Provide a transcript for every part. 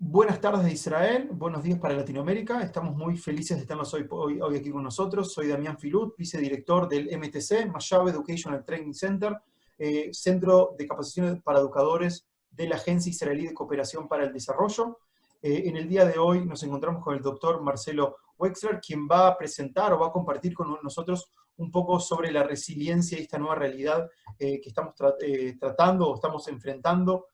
Buenas tardes de Israel, buenos días para Latinoamérica. Estamos muy felices de estarnos hoy aquí con nosotros. Soy Damián Filut, vicedirector del MTC, Mashab Educational Training Center, Centro de Capacitación para Educadores de la Agencia Israelí de Cooperación para el Desarrollo. En el día de hoy nos encontramos con el doctor Marcelo Wexler, quien va a presentar o va a compartir con nosotros un poco sobre la resiliencia y esta nueva realidad que estamos tratando o estamos enfrentando,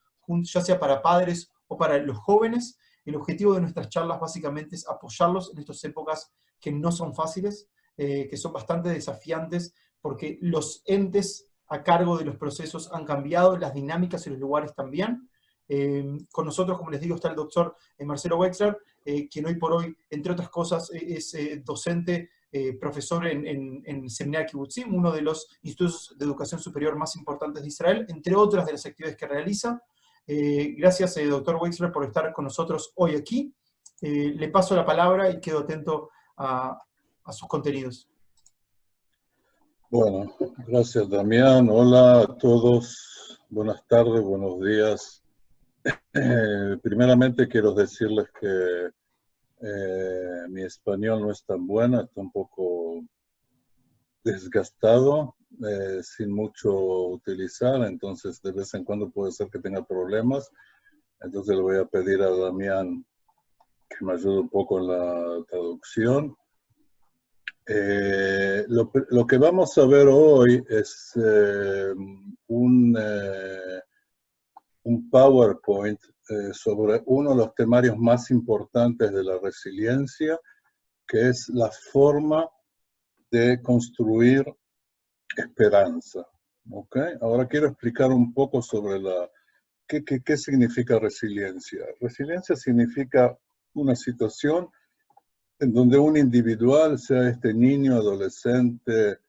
ya sea para padres o para los jóvenes. El objetivo de nuestras charlas básicamente es apoyarlos en estas épocas que no son fáciles, que son bastante desafiantes, porque los entes a cargo de los procesos han cambiado, las dinámicas y los lugares también. Con nosotros, como les digo, está el doctor Marcelo Wexler, quien hoy por hoy, entre otras cosas, es docente, profesor en el Seminario Kibbutzim, uno de los institutos de educación superior más importantes de Israel, entre otras de las actividades que realiza. Gracias, doctor Wexler, por estar con nosotros hoy aquí. Le paso la palabra y quedo atento a sus contenidos. Bueno, gracias Damián. Hola a todos. Buenas tardes, buenos días. Primeramente quiero decirles que mi español no es tan bueno, está un poco desgastado, sin mucho utilizar, entonces de vez en cuando puede ser que tenga problemas. Entonces le voy a pedir a Damián que me ayude un poco en la traducción. Lo que vamos a ver hoy es un PowerPoint sobre uno de los temarios más importantes de la resiliencia, que es la forma de construir esperanza. ¿Okay? Ahora quiero explicar un poco sobre qué significa resiliencia. Resiliencia significa una situación en donde un individual, sea este niño, adolescente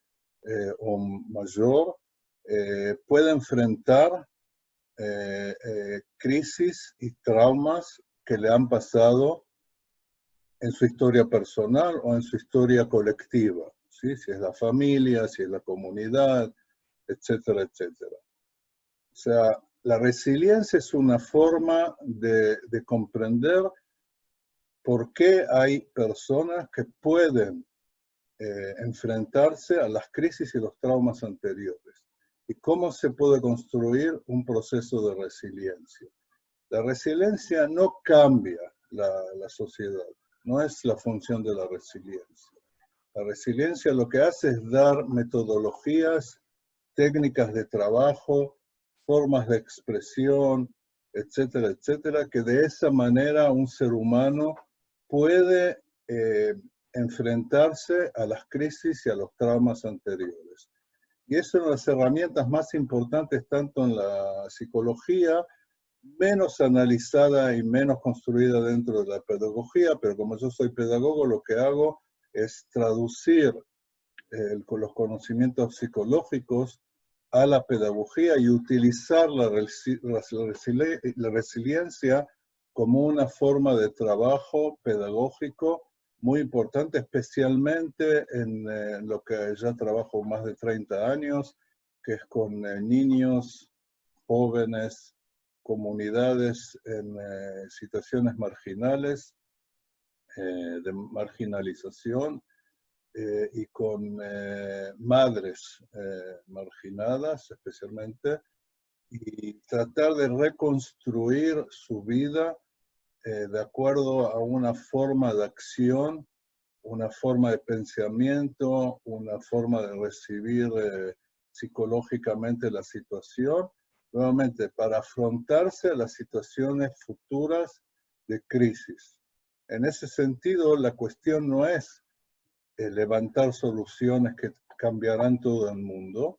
o mayor, puede enfrentar crisis y traumas que le han pasado en su historia personal o en su historia colectiva, ¿sí? Si es la familia, si es la comunidad, etcétera, etcétera. O sea, la resiliencia es una forma de comprender por qué hay personas que pueden enfrentarse a las crisis y los traumas anteriores y cómo se puede construir un proceso de resiliencia. La resiliencia no cambia la sociedad, no es la función de la resiliencia. La resiliencia lo que hace es dar metodologías, técnicas de trabajo, formas de expresión, etcétera, etcétera, que de esa manera un ser humano puede enfrentarse a las crisis y a los traumas anteriores. Y es una de las herramientas más importantes tanto en la psicología, menos analizada y menos construida dentro de la pedagogía, pero como yo soy pedagogo, lo que hago es traducir los conocimientos psicológicos a la pedagogía y utilizar la resiliencia como una forma de trabajo pedagógico muy importante, especialmente en lo que ya trabajo más de 30 años, que es con niños, jóvenes, comunidades en situaciones marginales, de marginalización, y con madres marginadas especialmente, y tratar de reconstruir su vida de acuerdo a una forma de acción, una forma de pensamiento, una forma de recibir psicológicamente la situación, nuevamente para afrontarse a las situaciones futuras de crisis. En ese sentido, la cuestión no es levantar soluciones que cambiarán todo el mundo,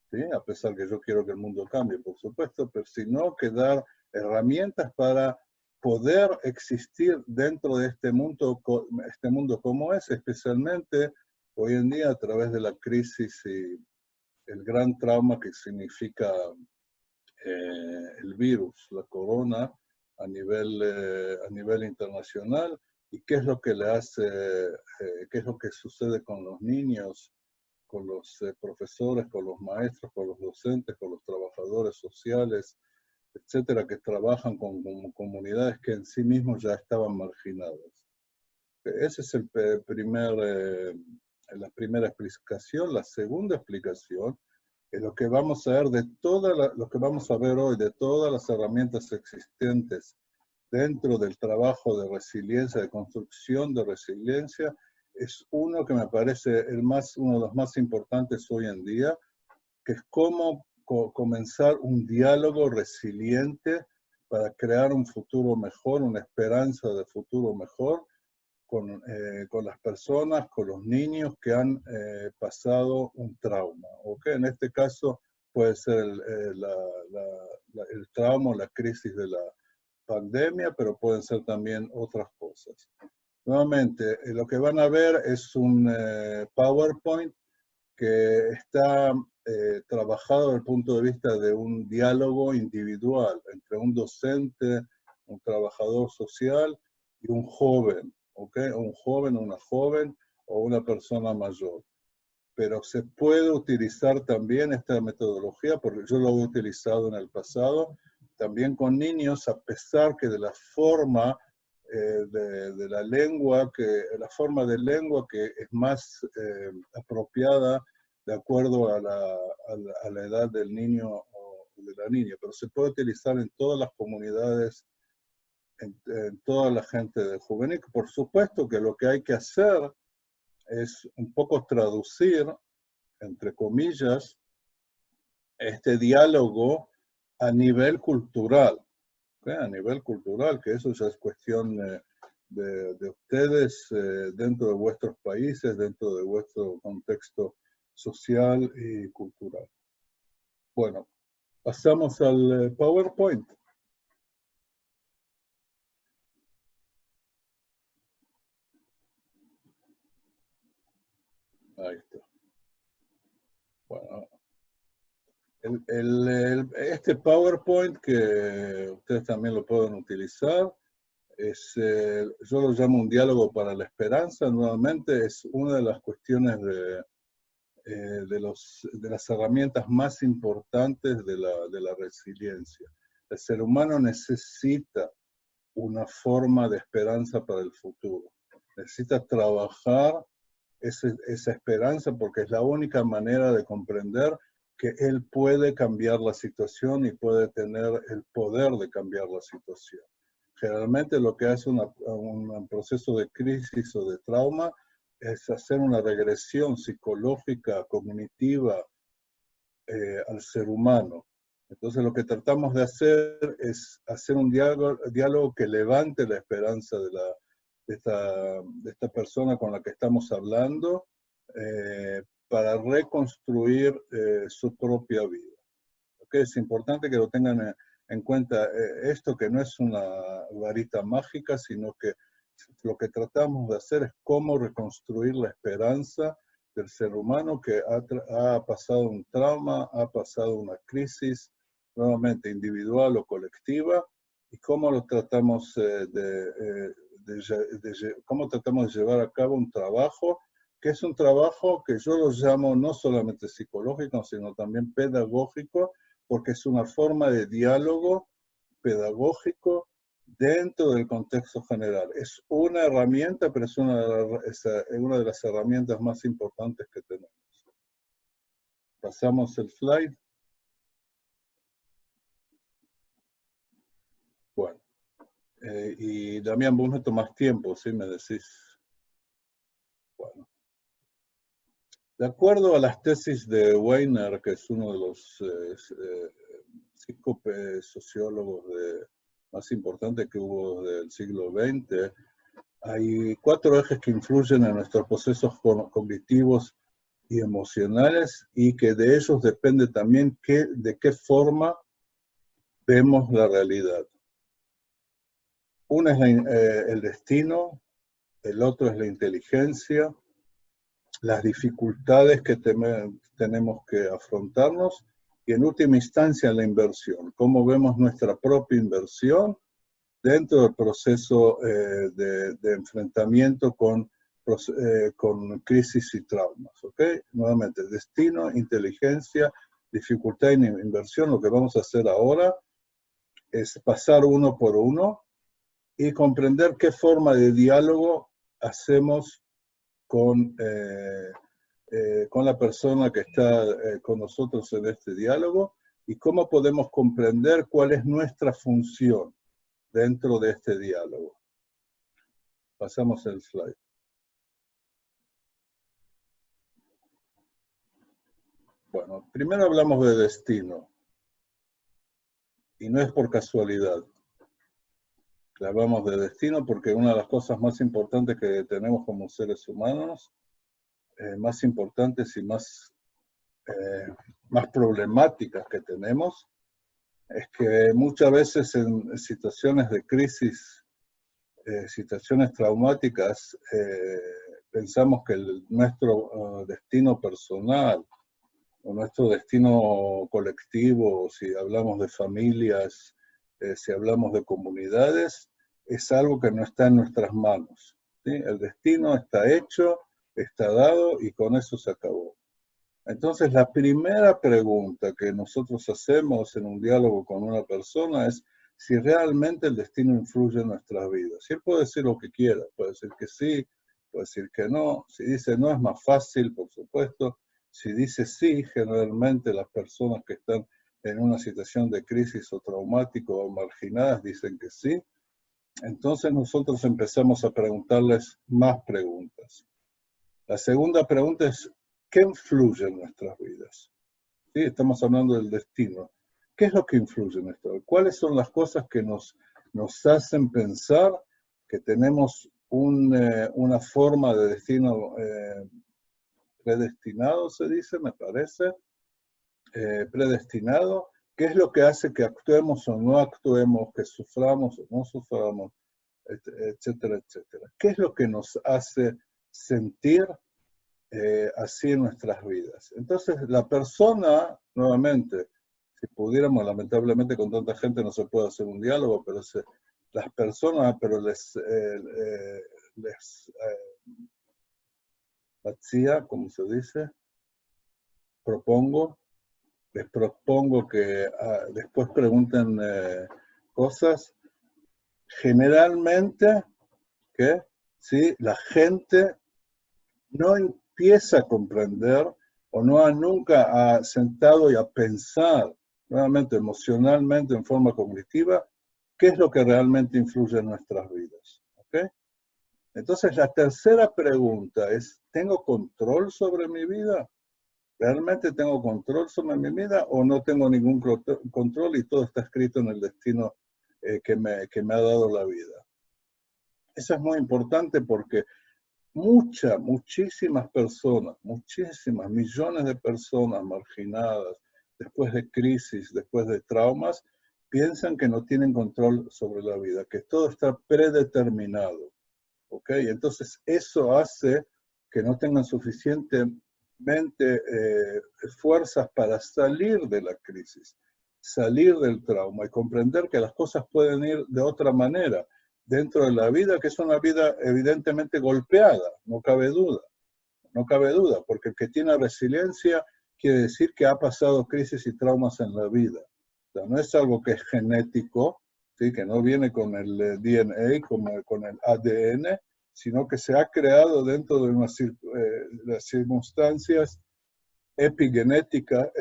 ¿sí? A pesar que yo quiero que el mundo cambie, por supuesto, pero sino que dar herramientas para poder existir dentro de este mundo como es, especialmente hoy en día a través de la crisis y el gran trauma que significa el virus, la corona, a nivel internacional, y qué es lo que le hace, qué es lo que sucede con los niños, con los profesores, con los maestros, con los docentes, con los trabajadores sociales, etcétera, que trabajan con comunidades que en sí mismos ya estaban marginadas. Esa es la primera explicación. La segunda explicación es lo que vamos a ver lo que vamos a ver hoy de todas las herramientas existentes dentro del trabajo de resiliencia, de construcción de resiliencia, es uno que me parece uno de los más importantes hoy en día, que es cómo comenzar un diálogo resiliente para crear un futuro mejor, una esperanza de futuro mejor con las personas, con los niños que han pasado un trauma. ¿Okay? En este caso puede ser el trauma o la crisis de la pandemia, pero pueden ser también otras cosas. Nuevamente, lo que van a ver es un PowerPoint que está trabajado desde el punto de vista de un diálogo individual entre un docente, un trabajador social y un joven, ¿okay? Un joven, una joven o una persona mayor. Pero se puede utilizar también esta metodología, porque yo lo he utilizado en el pasado, también con niños, a pesar que de la forma de la lengua, la forma de lengua que es más apropiada de acuerdo a la edad del niño o de la niña, pero se puede utilizar en todas las comunidades, en toda la gente de juvenil. Por supuesto que lo que hay que hacer es un poco traducir, entre comillas, este diálogo a nivel cultural. ¿Okay? A nivel cultural, que eso ya es cuestión de ustedes dentro de vuestros países, dentro de vuestro contexto social y cultural. Bueno, pasamos al PowerPoint. Ahí está. Bueno, este PowerPoint, que ustedes también lo pueden utilizar, yo lo llamo un diálogo para la esperanza. Nuevamente es una de las cuestiones de las herramientas más importantes de la resiliencia. El ser humano necesita una forma de esperanza para el futuro. Necesita trabajar esa esperanza porque es la única manera de comprender que él puede cambiar la situación y puede tener el poder de cambiar la situación. Generalmente lo que hace un proceso de crisis o de trauma es hacer una regresión psicológica, cognitiva al ser humano. Entonces lo que tratamos de hacer es hacer un diálogo que levante la esperanza de esta persona con la que estamos hablando para reconstruir su propia vida. ¿Okay? Es importante que lo tengan en cuenta esto, que no es una varita mágica, sino que lo que tratamos de hacer es cómo reconstruir la esperanza del ser humano que ha pasado un trauma, ha pasado una crisis, nuevamente individual o colectiva, y cómo lo tratamos cómo tratamos de llevar a cabo un trabajo, que es un trabajo que yo lo llamo no solamente psicológico, sino también pedagógico, porque es una forma de diálogo pedagógico dentro del contexto general. Es una herramienta, pero es una de las herramientas más importantes que tenemos. Pasamos el slide. Bueno, y Damián, vos me tomás tiempo, ¿sí? Me decís. Bueno. De acuerdo a las tesis de Weiner, que es uno de los sociólogos más importantes que hubo del siglo XX, hay 4 ejes que influyen en nuestros procesos cognitivos y emocionales y que de ellos depende también de qué forma vemos la realidad. Uno es el destino, el otro es la inteligencia, las dificultades que tenemos que afrontarnos y en última instancia la inversión, cómo vemos nuestra propia inversión dentro del proceso de enfrentamiento con crisis y traumas. ¿Okay? Nuevamente, destino, inteligencia, dificultad y inversión. Lo que vamos a hacer ahora es pasar uno por uno y comprender qué forma de diálogo hacemos con la persona que está con nosotros en este diálogo y cómo podemos comprender cuál es nuestra función dentro de este diálogo. Pasamos el slide. Bueno, primero hablamos de destino. Y no es por casualidad. Hablamos de destino porque una de las cosas más importantes que tenemos como seres humanos, más importantes y más problemáticas que tenemos, es que muchas veces en situaciones de crisis, situaciones traumáticas, pensamos que nuestro destino personal o nuestro destino colectivo, si hablamos de familias, si hablamos de comunidades, es algo que no está en nuestras manos, ¿sí? El destino está hecho, está dado y con eso se acabó. Entonces, la primera pregunta que nosotros hacemos en un diálogo con una persona es si realmente el destino influye en nuestras vidas. Si él puede decir lo que quiera, puede decir que sí, puede decir que no. Si dice no, es más fácil, por supuesto. Si dice sí, generalmente las personas que están en una situación de crisis o traumático o marginadas dicen que sí. Entonces nosotros empezamos a preguntarles más preguntas. La segunda pregunta es, ¿qué influye en nuestras vidas? ¿Sí? Estamos hablando del destino. ¿Qué es lo que influye en nuestra vida? ¿Cuáles son las cosas que nos hacen pensar que tenemos una forma de destino predestinado, se dice, me parece, predestinado? ¿Qué es lo que hace que actuemos o no actuemos, que suframos o no suframos, etcétera, etcétera? ¿Qué es lo que nos hace sentir así en nuestras vidas? Entonces, la persona, nuevamente, si pudiéramos, lamentablemente con tanta gente no se puede hacer un diálogo, pero las personas, pero vacía, como se dice, les propongo que después pregunten cosas. Generalmente, que ¿sí? La gente no empieza a comprender o nunca ha sentado y a pensar nuevamente emocionalmente en forma cognitiva qué es lo que realmente influye en nuestras vidas. ¿Okay? Entonces la tercera pregunta es, ¿tengo control sobre mi vida? ¿Realmente tengo control sobre mi vida o no tengo ningún control y todo está escrito en el destino que me ha dado la vida? Eso es muy importante porque muchísimas personas, millones de personas marginadas, después de crisis, después de traumas, piensan que no tienen control sobre la vida, que todo está predeterminado. ¿Ok? Entonces eso hace que no tengan suficientemente fuerzas para salir de la crisis, salir del trauma y comprender que las cosas pueden ir de otra manera dentro de la vida, que es una vida evidentemente golpeada, no cabe duda, porque el que tiene resiliencia quiere decir que ha pasado crisis y traumas en la vida. O sea, no es algo que es genético, ¿sí? Que no viene con el DNA, como con el ADN, sino que se ha creado dentro de las circunstancias epigenéticas,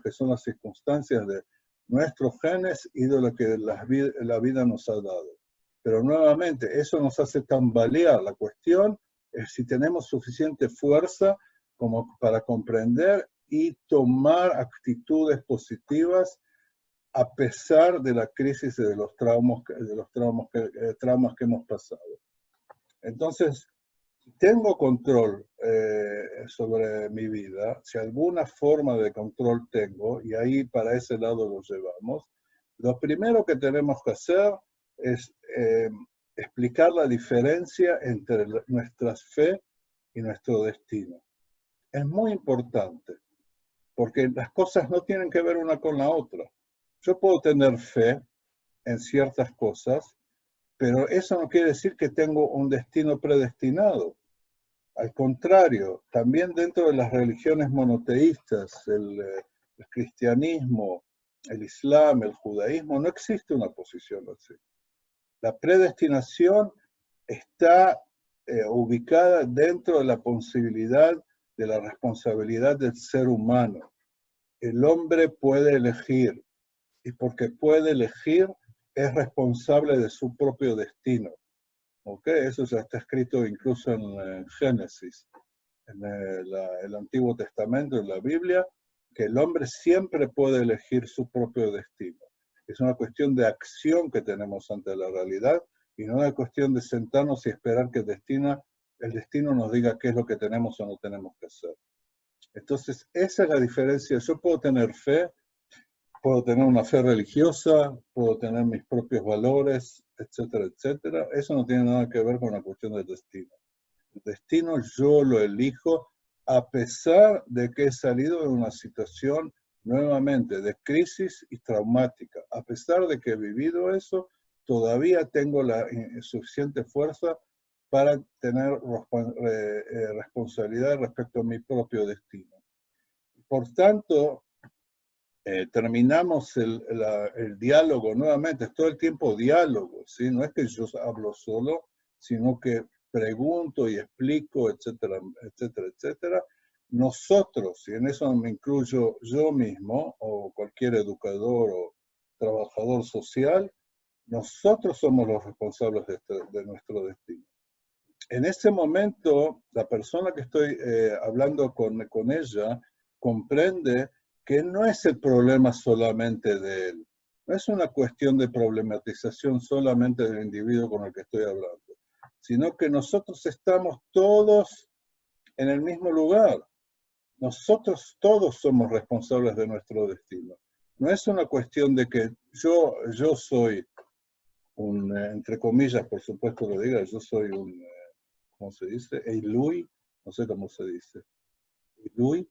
que son las circunstancias de nuestros genes y de lo que la vida nos ha dado. Pero nuevamente, eso nos hace tambalear. La cuestión es si tenemos suficiente fuerza como para comprender y tomar actitudes positivas a pesar de la crisis y de los traumas que hemos pasado. Entonces, tengo control sobre mi vida, si alguna forma de control tengo, y ahí para ese lado lo llevamos, lo primero que tenemos que hacer es explicar la diferencia entre nuestra fe y nuestro destino. Es muy importante, porque las cosas no tienen que ver una con la otra. Yo puedo tener fe en ciertas cosas, pero eso no quiere decir que tengo un destino predestinado. Al contrario, también dentro de las religiones monoteístas, el cristianismo el Islam, el judaísmo, no existe una posición así. La predestinación está ubicada dentro de la posibilidad de la responsabilidad del ser humano. El hombre puede elegir, y porque puede elegir, es responsable de su propio destino. ¿Okay? Eso ya está escrito incluso en Génesis, en el Antiguo Testamento, en la Biblia, que el hombre siempre puede elegir su propio destino. Es una cuestión de acción que tenemos ante la realidad y no una cuestión de sentarnos y esperar que el destino nos diga qué es lo que tenemos o no tenemos que hacer. Entonces, esa es la diferencia. Yo puedo tener fe, puedo tener una fe religiosa, puedo tener mis propios valores, etcétera, etcétera. Eso no tiene nada que ver con la cuestión del destino. El destino yo lo elijo a pesar de que he salido de una situación nuevamente de crisis y traumática. A pesar de que he vivido eso, todavía tengo la suficiente fuerza para tener responsabilidad respecto a mi propio destino. Por tanto, terminamos el diálogo nuevamente, es todo el tiempo diálogo, ¿sí? No es que yo hablo solo, sino que pregunto y explico, etcétera, etcétera, etcétera. Nosotros, y en eso me incluyo yo mismo, o cualquier educador o trabajador social, nosotros somos los responsables de nuestro destino. En ese momento, la persona que estoy hablando con ella comprende que no es el problema solamente de él. No es una cuestión de problematización solamente del individuo con el que estoy hablando, sino que nosotros estamos todos en el mismo lugar. Nosotros todos somos responsables de nuestro destino. No es una cuestión de que yo soy un, entre comillas, por supuesto que lo diga, yo soy un, ¿cómo se dice? Eilui, no sé cómo se dice. Eilui.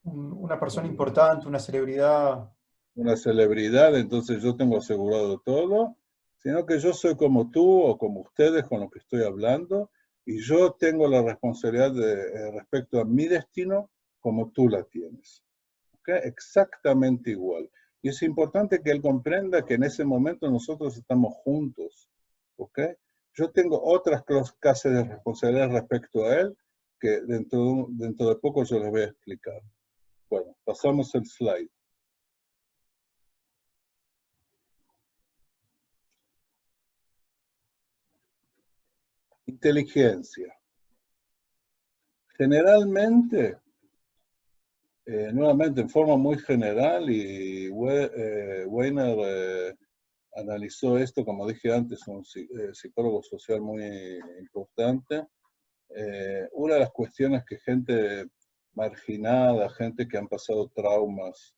Una persona importante, una celebridad. Una celebridad, entonces yo tengo asegurado todo, sino que yo soy como tú o como ustedes con los que estoy hablando, y yo tengo la responsabilidad respecto a mi destino como tú la tienes. ¿Okay? Exactamente igual. Y es importante que él comprenda que en ese momento nosotros estamos juntos. ¿Okay? Yo tengo otras clases de responsabilidad respecto a él que dentro de poco yo les voy a explicar. Bueno, pasamos el slide. Inteligencia. Generalmente, nuevamente en forma muy general, y Weiner analizó esto, como dije antes, un psicólogo social muy importante. Una de las cuestiones que gente marginada, gente que han pasado traumas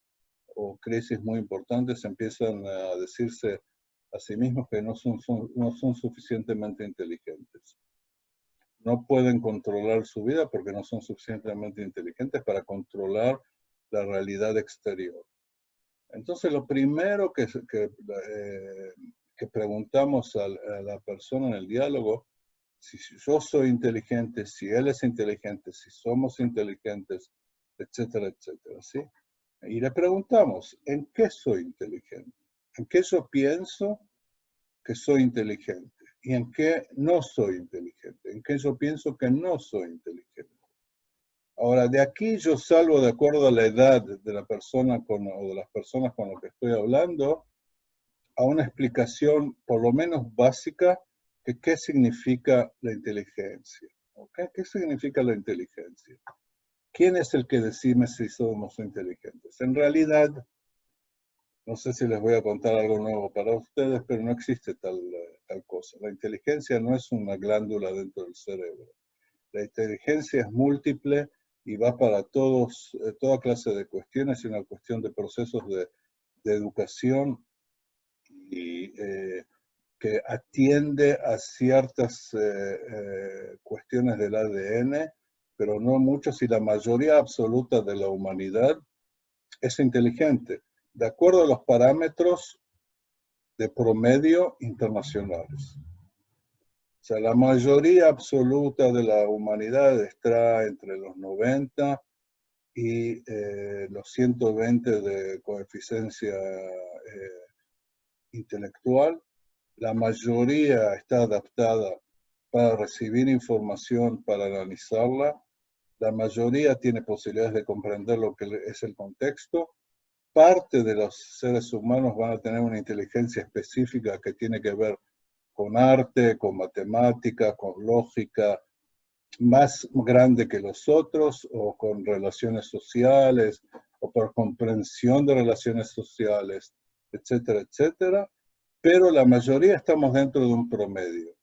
o crisis muy importantes, empiezan a decirse a sí mismos que no son suficientemente inteligentes. No pueden controlar su vida porque no son suficientemente inteligentes para controlar la realidad exterior. Entonces, lo primero que preguntamos a la persona en el diálogo, si yo soy inteligente, si él es inteligente, si somos inteligentes, etcétera, etcétera, ¿sí? Y le preguntamos, ¿en qué soy inteligente? ¿En qué yo pienso que soy inteligente? ¿Y en qué no soy inteligente? ¿En qué yo pienso que no soy inteligente? Ahora, de aquí yo salgo de acuerdo a la edad de la persona o de las personas con las que estoy hablando, a una explicación por lo menos básica de qué significa la inteligencia. ¿Okay? ¿Qué significa la inteligencia? ¿Quién es el que decide si somos inteligentes? En realidad, no sé si les voy a contar algo nuevo para ustedes, pero no existe tal cosa. La inteligencia no es una glándula dentro del cerebro. La inteligencia es múltiple y va para toda clase de cuestiones, y una cuestión de procesos de educación y que atiende a ciertas cuestiones del ADN, pero no muchas, y la mayoría absoluta de la humanidad es inteligente, de acuerdo a los parámetros de promedio internacionales. O sea, la mayoría absoluta de la humanidad está entre los 90 y los 120 de coeficiencia intelectual. La mayoría está adaptada para recibir información, para analizarla. La mayoría tiene posibilidades de comprender lo que es el contexto. Parte de los seres humanos van a tener una inteligencia específica que tiene que ver con arte, con matemática, con lógica, más grande que los otros, o con relaciones sociales, o por comprensión de relaciones sociales, etcétera, etcétera. Pero la mayoría estamos dentro de un promedio.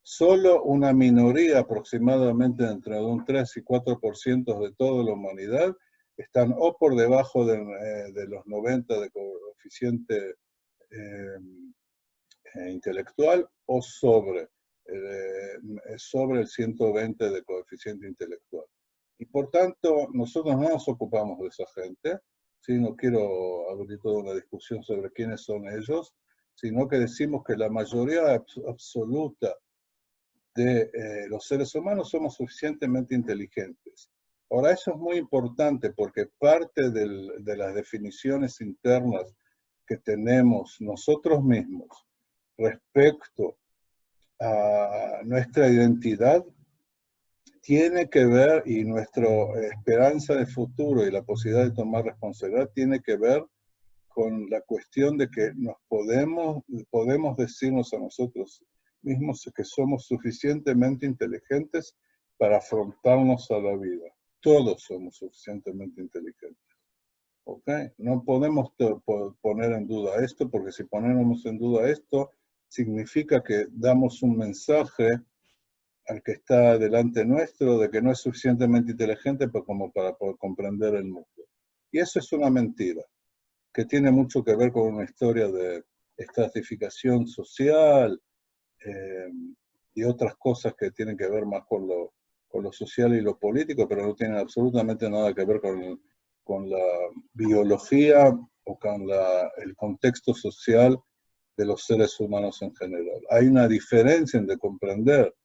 Solo una minoría, aproximadamente entre un 3 y 4% de toda la humanidad, están o por debajo de los 90 de coeficiente intelectual o sobre el 120 de coeficiente intelectual. Y por tanto, nosotros no nos ocupamos de esa gente, ¿sí? No quiero abrir toda una discusión sobre quiénes son ellos, sino que decimos que la mayoría absoluta de los seres humanos somos suficientemente inteligentes. Ahora, eso es muy importante porque parte de las definiciones internas que tenemos nosotros mismos respecto a nuestra identidad tiene que ver, y nuestra esperanza de futuro y la posibilidad de tomar responsabilidad tiene que ver con la cuestión de que podemos decirnos a nosotros mismos que somos suficientemente inteligentes para afrontarnos a la vida. Todos somos suficientemente inteligentes. ¿Okay? No podemos poner en duda esto, porque si ponemos en duda esto, significa que damos un mensaje al que está delante nuestro de que no es suficientemente inteligente como para poder comprender el mundo. Y eso es una mentira, que tiene mucho que ver con una historia de estratificación social y otras cosas que tienen que ver más con lo social y lo político, pero no tienen absolutamente nada que ver con la biología o con el contexto social de los seres humanos en general. Hay una diferencia entre comprender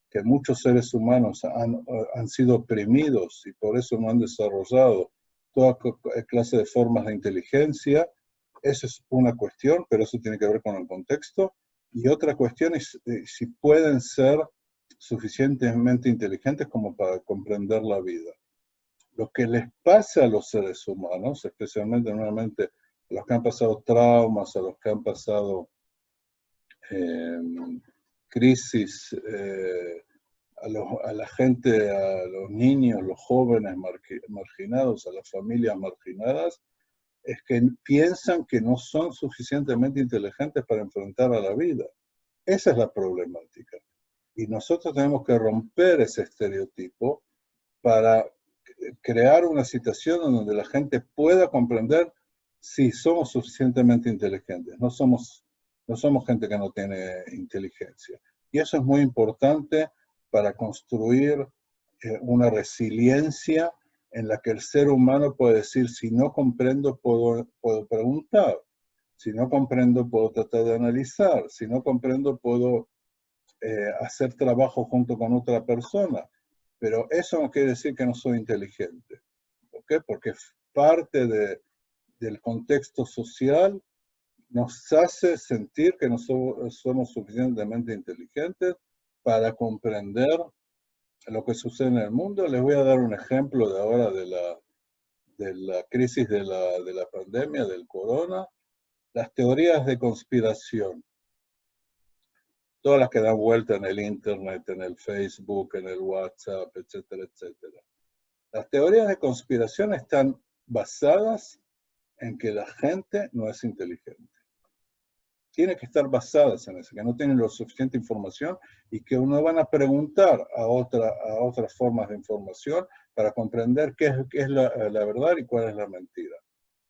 que muchos seres humanos han sido oprimidos y por eso no han desarrollado toda clase de formas de inteligencia. Esa es una cuestión, pero eso tiene que ver con el contexto. Y otra cuestión es si pueden ser suficientemente inteligentes como para comprender la vida. Lo que les pasa a los seres humanos, especialmente nuevamente a los que han pasado traumas, a los que han pasado crisis, a la gente, a los niños, los jóvenes marginados, a las familias marginadas, es que piensan que no son suficientemente inteligentes para enfrentar a la vida. Esa es la problemática. Y nosotros tenemos que romper ese estereotipo para crear una situación en donde la gente pueda comprender si somos suficientemente inteligentes. No somos gente que no tiene inteligencia. Y eso es muy importante para construir una resiliencia en la que el ser humano puede decir, si no comprendo, puedo preguntar. Si no comprendo, puedo tratar de analizar. Si no comprendo, puedo hacer trabajo junto con otra persona. Pero eso no quiere decir que no soy inteligente. ¿Por qué? Porque parte del contexto social nos hace sentir que no somos suficientemente inteligentes para comprender lo que sucede en el mundo. Les voy a dar un ejemplo de ahora de la crisis de la pandemia, del corona. Las teorías de conspiración, todas las que dan vuelta en el internet, en el Facebook, en el WhatsApp, etcétera, etcétera. Las teorías de conspiración están basadas en que la gente no es inteligente. Tiene que estar basadas en eso, que no tienen la suficiente información y que no van a preguntar a otras formas de información para comprender qué es la verdad y cuál es la mentira.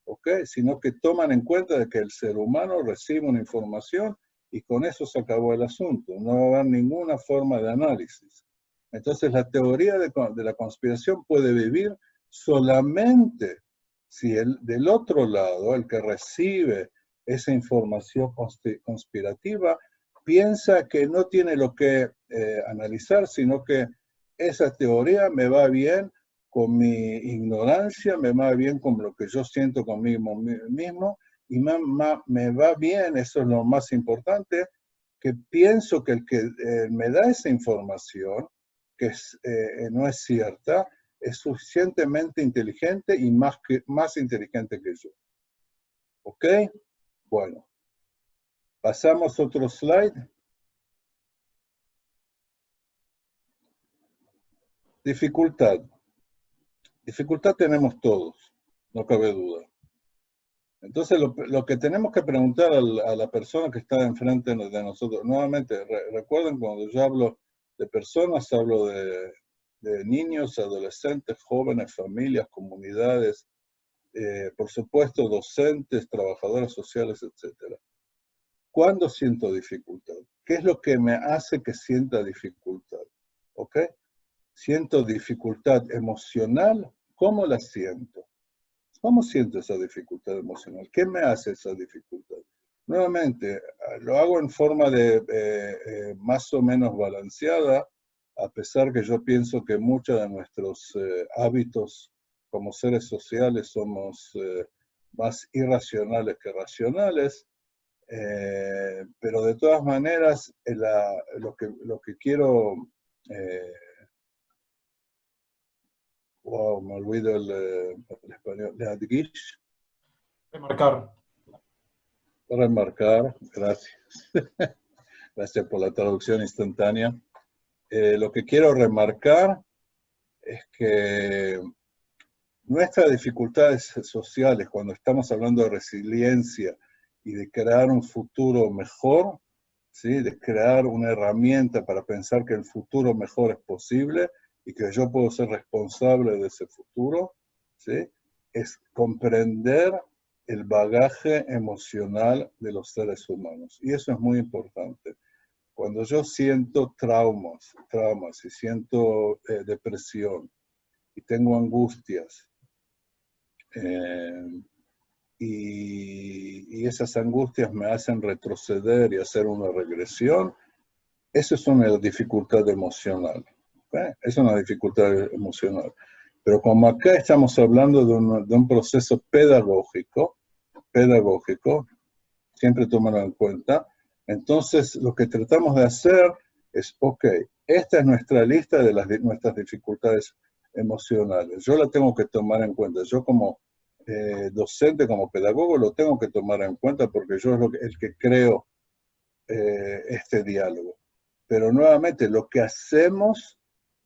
¿Okay? Sino que toman en cuenta de que el ser humano recibe una información y con eso se acabó el asunto. No va a haber ninguna forma de análisis. Entonces la teoría de la conspiración puede vivir solamente si del otro lado, el que recibe esa información conspirativa, piensa que no tiene lo que analizar, sino que esa teoría me va bien con mi ignorancia, me va bien con lo que yo siento conmigo mismo, y me va bien, eso es lo más importante, que pienso que el que me da esa información, que no es cierta, es suficientemente inteligente y más inteligente que yo. ¿Ok? Bueno, pasamos a otro slide. Dificultad. Dificultad tenemos todos, no cabe duda. Entonces, lo que tenemos que preguntar a la persona que está enfrente de nosotros, nuevamente, recuerden, cuando yo hablo de personas, hablo de niños, adolescentes, jóvenes, familias, comunidades, por supuesto, docentes, trabajadores sociales, etc. ¿Cuándo siento dificultad? ¿Qué es lo que me hace que sienta dificultad? ¿Ok? Siento dificultad emocional. ¿Cómo la siento? ¿Cómo siento esa dificultad emocional? ¿Qué me hace esa dificultad? Nuevamente, lo hago en forma de más o menos balanceada, a pesar que yo pienso que muchos de nuestros hábitos como seres sociales somos más irracionales que racionales, pero de todas maneras, lo que quiero... wow, me olvido el español. Remarcar. Remarcar, gracias. Gracias por la traducción instantánea. Lo que quiero remarcar es que nuestras dificultades sociales, cuando estamos hablando de resiliencia y de crear un futuro mejor, ¿sí? De crear una herramienta para pensar que el futuro mejor es posible y que yo puedo ser responsable de ese futuro, ¿sí? Es comprender el bagaje emocional de los seres humanos. Y eso es muy importante. Cuando yo siento traumas y siento depresión y tengo angustias, y esas angustias me hacen retroceder y hacer una regresión, eso es una dificultad emocional. ¿Okay? Es una dificultad emocional. Pero como acá estamos hablando de un proceso pedagógico, siempre tomarlo en cuenta, entonces lo que tratamos de hacer es, ok, esta es nuestra lista de nuestras dificultades emocionales. Yo la tengo que tomar en cuenta. Yo como docente, como pedagogo, lo tengo que tomar en cuenta porque yo es el que creo este diálogo. Pero nuevamente, lo que hacemos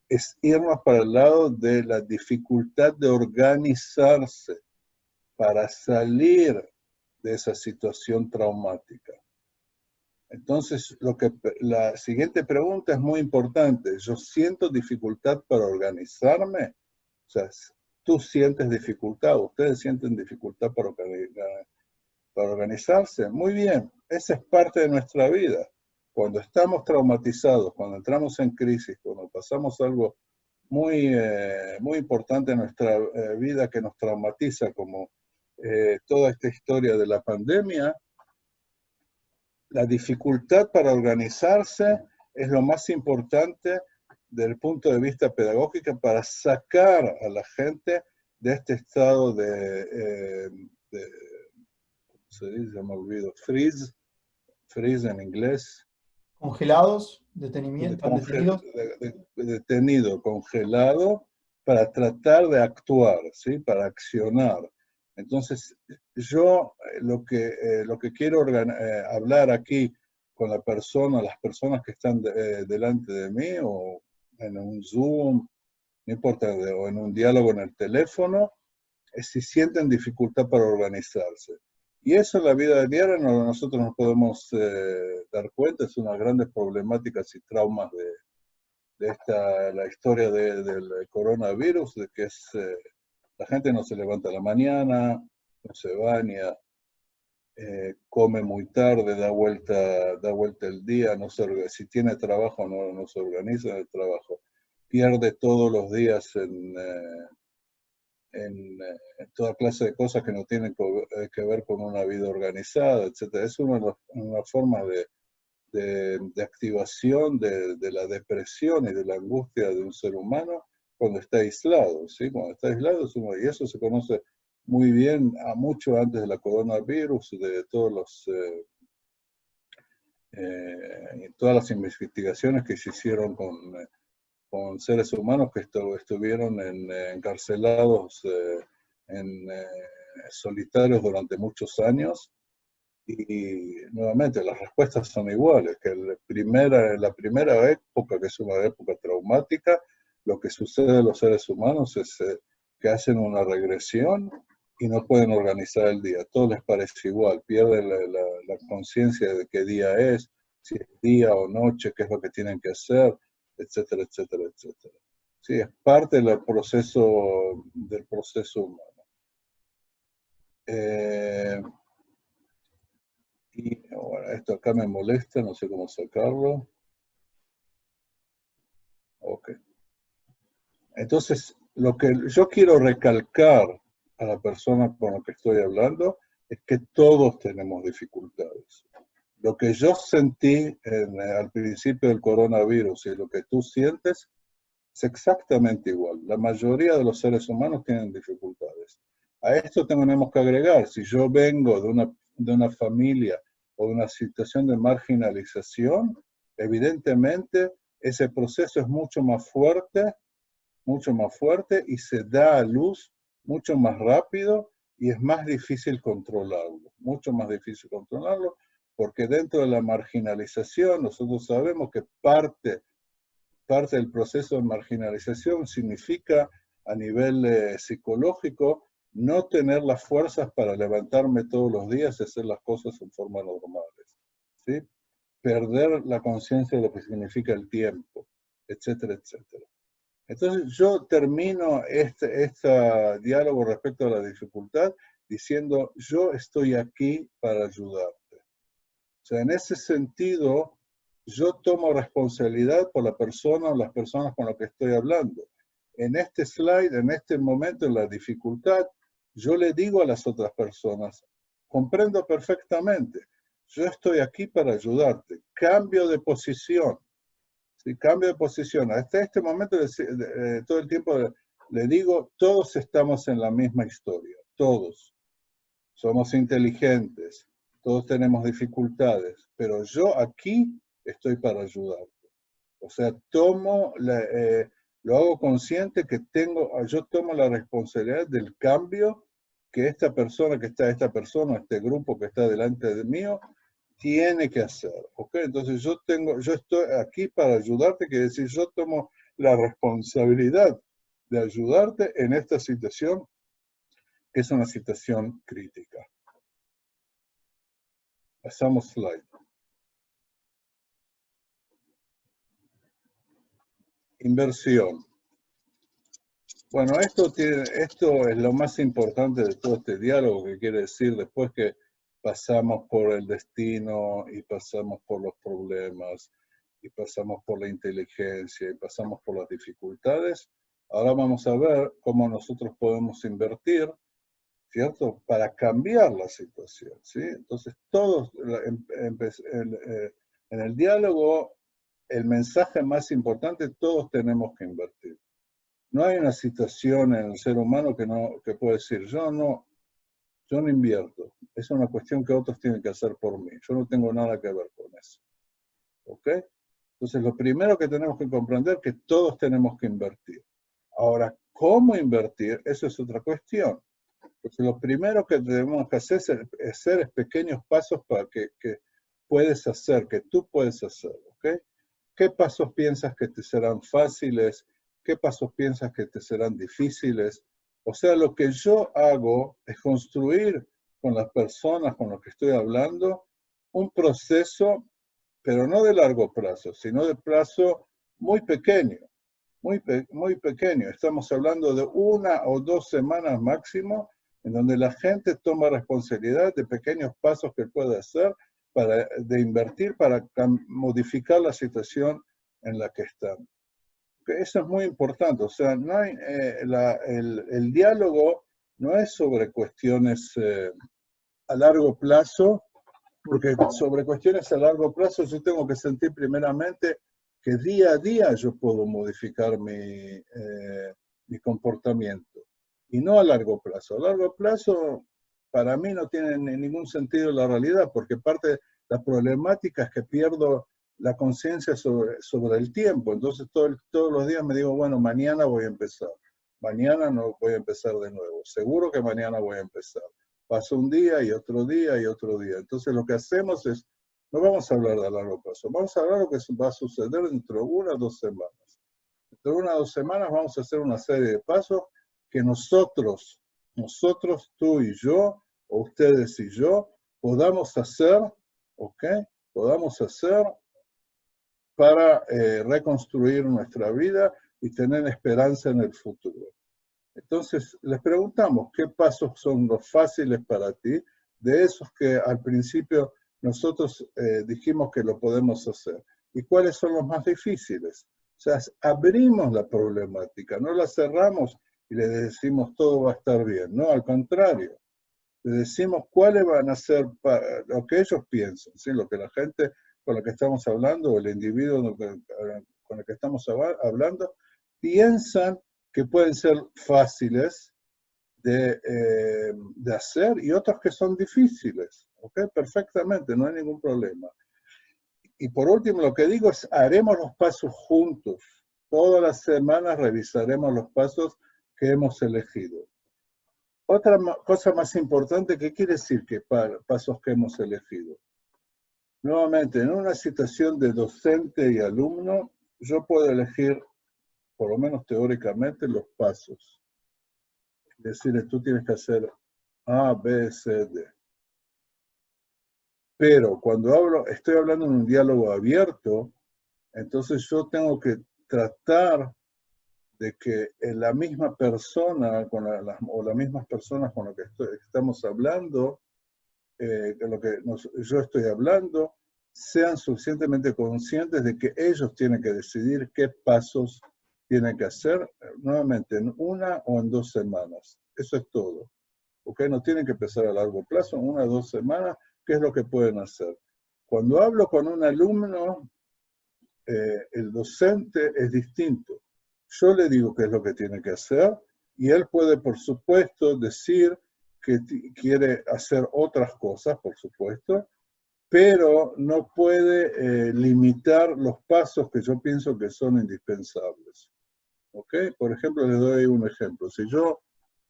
es irnos para el lado de la dificultad de organizarse para salir de esa situación traumática. Entonces, la siguiente pregunta es muy importante. ¿Yo siento dificultad para organizarme? O sea, tú sientes dificultad, ustedes sienten dificultad para organizarse. Muy bien, esa es parte de nuestra vida. Cuando estamos traumatizados, cuando entramos en crisis, cuando pasamos algo muy importante en nuestra vida que nos traumatiza, como toda esta historia de la pandemia, la dificultad para organizarse es lo más importante desde el punto de vista pedagógico para sacar a la gente de este estado ¿cómo se dice? Me olvido, freeze en inglés. Congelados, detenimiento, detenidos. Detenido, congelado, para tratar de actuar, ¿sí? Para accionar. Entonces, yo lo que quiero hablar aquí con las personas que están delante de mí, o en un Zoom, no importa, o en un diálogo en el teléfono, es si sienten dificultad para organizarse. Y eso en la vida diaria nosotros nos podemos dar cuenta, es una de las grandes problemáticas y traumas de la historia del coronavirus, de que la gente no se levanta a la mañana, no se baña, come muy tarde, da vuelta el día, si tiene trabajo no se organiza en el trabajo, pierde todos los días en toda clase de cosas que no tienen que ver con una vida organizada, etc. Es una forma de activación de la depresión y de la angustia de un ser humano cuando está aislado, ¿sí? Cuando está aislado, y eso se conoce muy bien mucho antes de la coronavirus, de todas las investigaciones que se hicieron con seres humanos que estuvieron encarcelados solitarios durante muchos años. Y nuevamente las respuestas son iguales, que la primera época, que es una época traumática, lo que sucede a los seres humanos es que hacen una regresión y no pueden organizar el día. Todo les parece igual, pierden la conciencia de qué día es, si es día o noche, qué es lo que tienen que hacer, etcétera, etcétera, etcétera. Sí, es parte del proceso humano. Y bueno, esto acá me molesta, no sé cómo sacarlo. Ok. Entonces, lo que yo quiero recalcar a la persona con la que estoy hablando es que todos tenemos dificultades. Lo que yo sentí al principio del coronavirus y lo que tú sientes es exactamente igual. La mayoría de los seres humanos tienen dificultades. A esto tenemos que agregar, si yo vengo de una familia o de una situación de marginalización, evidentemente ese proceso es mucho más fuerte y se da a luz mucho más rápido y es más difícil controlarlo, mucho más difícil controlarlo, porque dentro de la marginalización nosotros sabemos que parte del proceso de marginalización significa a nivel psicológico no tener las fuerzas para levantarme todos los días y hacer las cosas en forma normales, ¿sí? Perder la conciencia de lo que significa el tiempo, etcétera, etcétera. Entonces yo termino este diálogo respecto a la dificultad diciendo, yo estoy aquí para ayudarte. O sea, en ese sentido, yo tomo responsabilidad por la persona o las personas con las que estoy hablando. En este slide, en este momento, en la dificultad, yo le digo a las otras personas, comprendo perfectamente, yo estoy aquí para ayudarte, cambio de posición. ¿Sí? Cambio de posición. Hasta este momento, todo el tiempo le digo, todos estamos en la misma historia, todos. Somos inteligentes, todos tenemos dificultades, pero yo aquí estoy para ayudarte. O sea, lo hago consciente que yo tomo la responsabilidad del cambio que este grupo que está delante de mí, tiene que hacer, ¿ok? Entonces yo estoy aquí para ayudarte, quiere decir, yo tomo la responsabilidad de ayudarte en esta situación, que es una situación crítica. Pasamos slide. Inversión. Bueno, esto es lo más importante de todo este diálogo, que quiere decir, después que pasamos por el destino y pasamos por los problemas y pasamos por la inteligencia y pasamos por las dificultades, ahora vamos a ver cómo nosotros podemos invertir, ¿cierto?, para cambiar la situación, ¿sí? Entonces, todos, en el diálogo, el mensaje más importante, todos tenemos que invertir. No hay una situación en el ser humano que puede decir, yo no invierto. Es una cuestión que otros tienen que hacer por mí. Yo no tengo nada que ver con eso. ¿Ok? Entonces, lo primero que tenemos que comprender es que todos tenemos que invertir. Ahora, ¿cómo invertir? Eso es otra cuestión. Entonces, lo primero que tenemos que hacer es hacer pequeños pasos para que puedes hacer, que tú puedes hacer. ¿Ok? ¿Qué pasos piensas que te serán fáciles? ¿Qué pasos piensas que te serán difíciles? O sea, lo que yo hago es construir con las personas con las que estoy hablando un proceso, pero no de largo plazo, sino de plazo muy pequeño, muy pequeño. Estamos hablando de 1 o 2 semanas máximo, en donde la gente toma responsabilidad de pequeños pasos que puede hacer de invertir para modificar la situación en la que están. Eso es muy importante, o sea, no hay, el diálogo no es sobre cuestiones a largo plazo, porque sobre cuestiones a largo plazo yo tengo que sentir primeramente que día a día yo puedo modificar mi comportamiento, y no a largo plazo. A largo plazo, para mí no tiene ningún sentido la realidad, porque parte de la problemática es que pierdo la conciencia sobre el tiempo. Entonces todos los días me digo, bueno, mañana voy a empezar. Mañana no voy a empezar de nuevo. Seguro que mañana voy a empezar. Pasa un día y otro día y otro día. Entonces lo que hacemos es, no vamos a hablar de largo plazo, vamos a hablar de lo que va a suceder dentro de 1 o 2 semanas. Dentro de 1 o 2 semanas vamos a hacer una serie de pasos que nosotros, tú y yo, o ustedes y yo, podamos hacer, ¿ok? Podamos hacer para reconstruir nuestra vida y tener esperanza en el futuro. Entonces, les preguntamos, ¿qué pasos son los fáciles para ti? De esos que al principio nosotros dijimos que lo podemos hacer. ¿Y cuáles son los más difíciles? O sea, abrimos la problemática, no la cerramos y le decimos todo va a estar bien. No, al contrario. Le decimos cuáles van a ser lo que ellos piensan, ¿sí? Lo que la gente con la que estamos hablando, o el individuo con el que estamos hablando, piensan que pueden ser fáciles de hacer y otros que son difíciles. ¿Ok? Perfectamente, no hay ningún problema. Y por último, lo que digo es, haremos los pasos juntos. Todas las semanas revisaremos los pasos que hemos elegido. Otra cosa más importante, ¿qué quiere decir que pasos que hemos elegido? Nuevamente, en una situación de docente y alumno, yo puedo elegir, por lo menos teóricamente, los pasos. Decirle, tú tienes que hacer A, B, C, D. Pero cuando estoy hablando en un diálogo abierto, entonces yo tengo que tratar de que la misma persona o las mismas personas con las que estamos hablando, lo que yo estoy hablando, sean suficientemente conscientes de que ellos tienen que decidir qué pasos tienen que hacer, nuevamente en 1 o en 2 semanas. Eso es todo. ¿Ok? No tienen que empezar a largo plazo, en 1 o 2 semanas, ¿qué es lo que pueden hacer? Cuando hablo con un alumno, el docente es distinto. Yo le digo qué es lo que tiene que hacer y él puede, por supuesto, decir que quiere hacer otras cosas, por supuesto, pero no puede limitar los pasos que yo pienso que son indispensables. ¿Ok? Por ejemplo, les doy un ejemplo. Si yo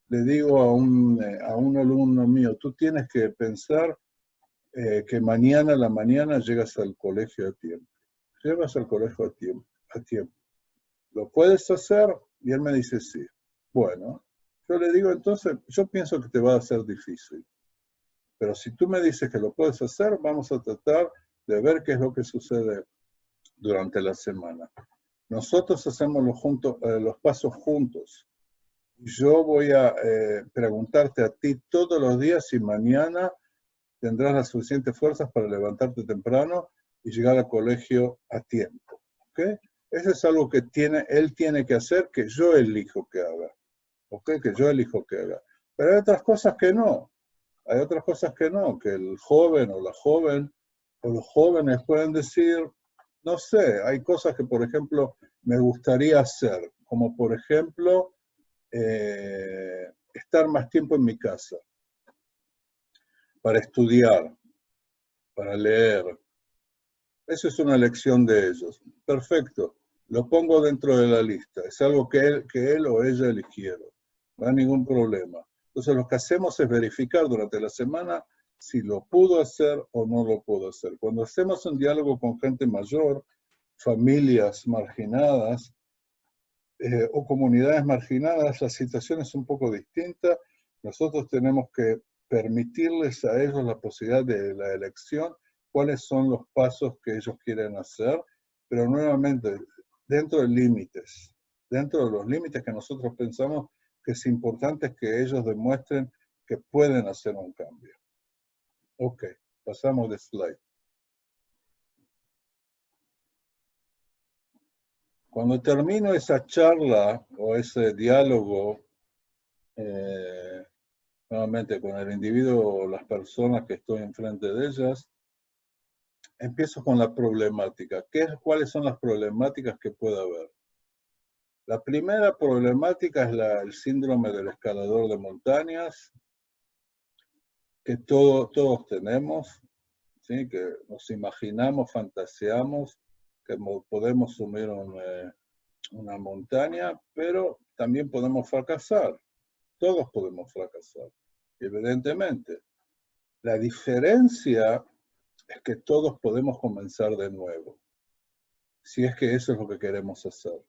le digo a un alumno mío, tú tienes que pensar que mañana a la mañana llegas al colegio a tiempo. Llegas al colegio a tiempo. ¿Lo puedes hacer? Y él me dice sí. Bueno, yo le digo entonces, yo pienso que te va a ser difícil. Pero si tú me dices que lo puedes hacer, vamos a tratar de ver qué es lo que sucede durante la semana. Nosotros hacemos los pasos juntos. Yo voy a preguntarte a ti todos los días si mañana tendrás las suficientes fuerzas para levantarte temprano y llegar al colegio a tiempo. ¿Ok? Eso es algo que él tiene que hacer, que yo elijo que haga. ¿Ok? Que yo elijo que haga. Pero hay otras cosas que no. Hay otras cosas que no, que el joven o la joven o los jóvenes pueden decir, no sé, hay cosas que, por ejemplo, me gustaría hacer, como por ejemplo, estar más tiempo en mi casa, para estudiar, para leer. Eso es una elección de ellos. Perfecto, lo pongo dentro de la lista. Es algo que él o ella eligieron. No hay ningún problema. Entonces lo que hacemos es verificar durante la semana si lo pudo hacer o no lo pudo hacer. Cuando hacemos un diálogo con gente mayor, familias marginadas o comunidades marginadas, la situación es un poco distinta. Nosotros tenemos que permitirles a ellos la posibilidad de la elección, cuáles son los pasos que ellos quieren hacer, pero nuevamente dentro de límites, dentro de los límites que nosotros pensamos que es importante que ellos demuestren que pueden hacer un cambio. Ok, pasamos de slide. Cuando termino esa charla o ese diálogo, nuevamente con el individuo o las personas que estoy enfrente de ellas, empiezo con la problemática. ¿Cuáles son las problemáticas que puede haber? La primera problemática es el síndrome del escalador de montañas, que todos tenemos, ¿sí? Que nos imaginamos, fantaseamos que podemos subir una montaña, pero también podemos fracasar. Todos podemos fracasar, evidentemente. La diferencia es que todos podemos comenzar de nuevo, si es que eso es lo que queremos hacer.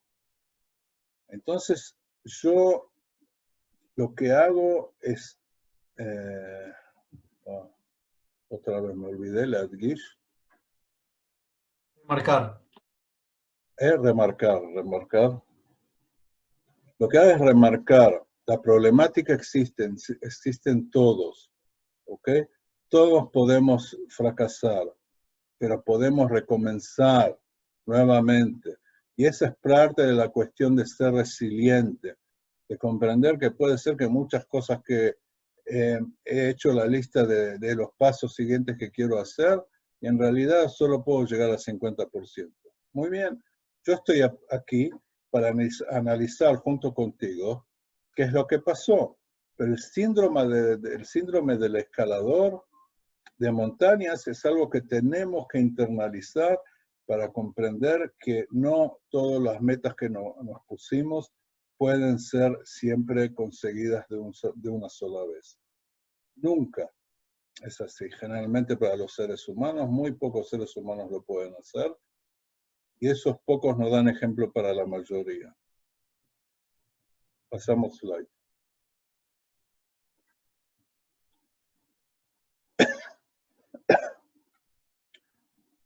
Entonces, yo lo que hago es, otra vez me olvidé, la adgish, Marcar. es remarcar. Lo que hago es remarcar, la problemática existen todos, ¿ok? Todos podemos fracasar, pero podemos recomenzar nuevamente. Y esa es parte de la cuestión de ser resiliente, de comprender que puede ser que muchas cosas que he hecho la lista de los pasos siguientes que quiero hacer, y en realidad solo puedo llegar al 50%. Muy bien, yo estoy aquí para analizar junto contigo qué es lo que pasó. Pero el síndrome del escalador de montañas es algo que tenemos que internalizar para comprender que no todas las metas que nos pusimos pueden ser siempre conseguidas de una sola vez. Nunca es así. Generalmente para los seres humanos, muy pocos seres humanos lo pueden hacer, y esos pocos nos dan ejemplo para la mayoría. Pasamos slide.